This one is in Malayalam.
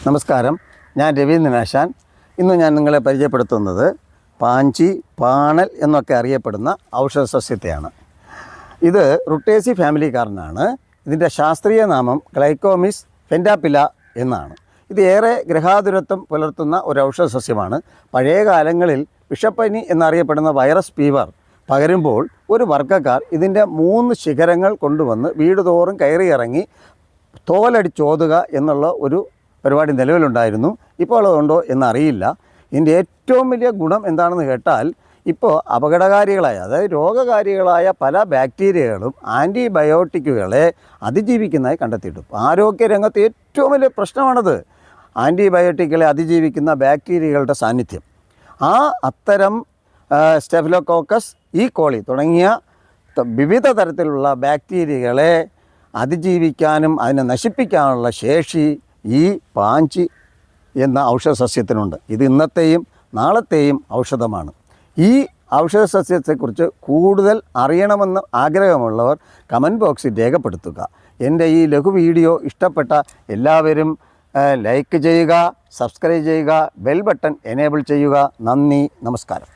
നമസ്കാരം, ഞാൻ രവീന്ദ്രനാശാൻ. ഇന്ന് ഞാൻ നിങ്ങളെ പരിചയപ്പെടുത്തുന്നത് പാഞ്ചി, പാണൽ എന്നൊക്കെ അറിയപ്പെടുന്ന ഔഷധ സസ്യത്തെയാണ്. ഇത് റുട്ടേസി ഫാമിലിക്കാരനാണ്. ഇതിൻ്റെ ശാസ്ത്രീയ നാമം ഗ്ലൈക്കോമിസ് ഫെൻഡാപ്പില എന്നാണ്. ഇത് ഏറെ ഗ്രഹാതുരത്വം പുലർത്തുന്ന ഒരു ഔഷധ സസ്യമാണ്. പഴയ കാലങ്ങളിൽ വിഷപ്പനി എന്നറിയപ്പെടുന്ന വൈറസ് ഫീവർ പകരുമ്പോൾ ഒരു വർഗ്ഗക്കാർ ഇതിൻ്റെ 3 ശിഖരങ്ങൾ കൊണ്ടുവന്ന് വീട് തോറും കയറിയിറങ്ങി തോലടിച്ചോതുക എന്നുള്ള ഒരു പരിപാടി നിലവിലുണ്ടായിരുന്നു. ഇപ്പോൾ അതുണ്ടോ എന്നറിയില്ല. ഇതിൻ്റെ ഏറ്റവും വലിയ ഗുണം എന്താണെന്ന് കേട്ടാൽ, ഇപ്പോൾ അപകടകാരികളായ, അതായത് രോഗകാരികളായ പല ബാക്ടീരിയകളും ആൻറ്റിബയോട്ടിക്കുകളെ അതിജീവിക്കുന്നതായി കണ്ടെത്തിയിട്ടുണ്ട്. ആരോഗ്യരംഗത്ത് ഏറ്റവും വലിയ പ്രശ്നമാണത്, ആൻറ്റിബയോട്ടിക്കുകളെ അതിജീവിക്കുന്ന ബാക്ടീരിയകളുടെ സാന്നിധ്യം. അത്തരം സ്റ്റെഫിലോകോക്കസ്, ഈ കോളി തുടങ്ങിയ വിവിധ തരത്തിലുള്ള ബാക്ടീരിയകളെ അതിജീവിക്കാനും അതിനെ നശിപ്പിക്കാനുള്ള ശേഷി ഈ പാഞ്ചി എന്ന ഔഷധ സസ്യത്തിനുണ്ട്. ഇത് ഇന്നത്തെയും നാളത്തെയും ഔഷധമാണ്. ഈ ഔഷധ സസ്യത്തെക്കുറിച്ച് കൂടുതൽ അറിയണമെന്ന് ആഗ്രഹമുള്ളവർ കമൻറ്റ് ബോക്സിൽ രേഖപ്പെടുത്തുക. എൻ്റെ ഈ ലഘു വീഡിയോ ഇഷ്ടപ്പെട്ട എല്ലാവരും ലൈക്ക് ചെയ്യുക, സബ്സ്ക്രൈബ് ചെയ്യുക, ബെൽ ബട്ടൺ എനേബിൾ ചെയ്യുക. നന്ദി, നമസ്കാരം.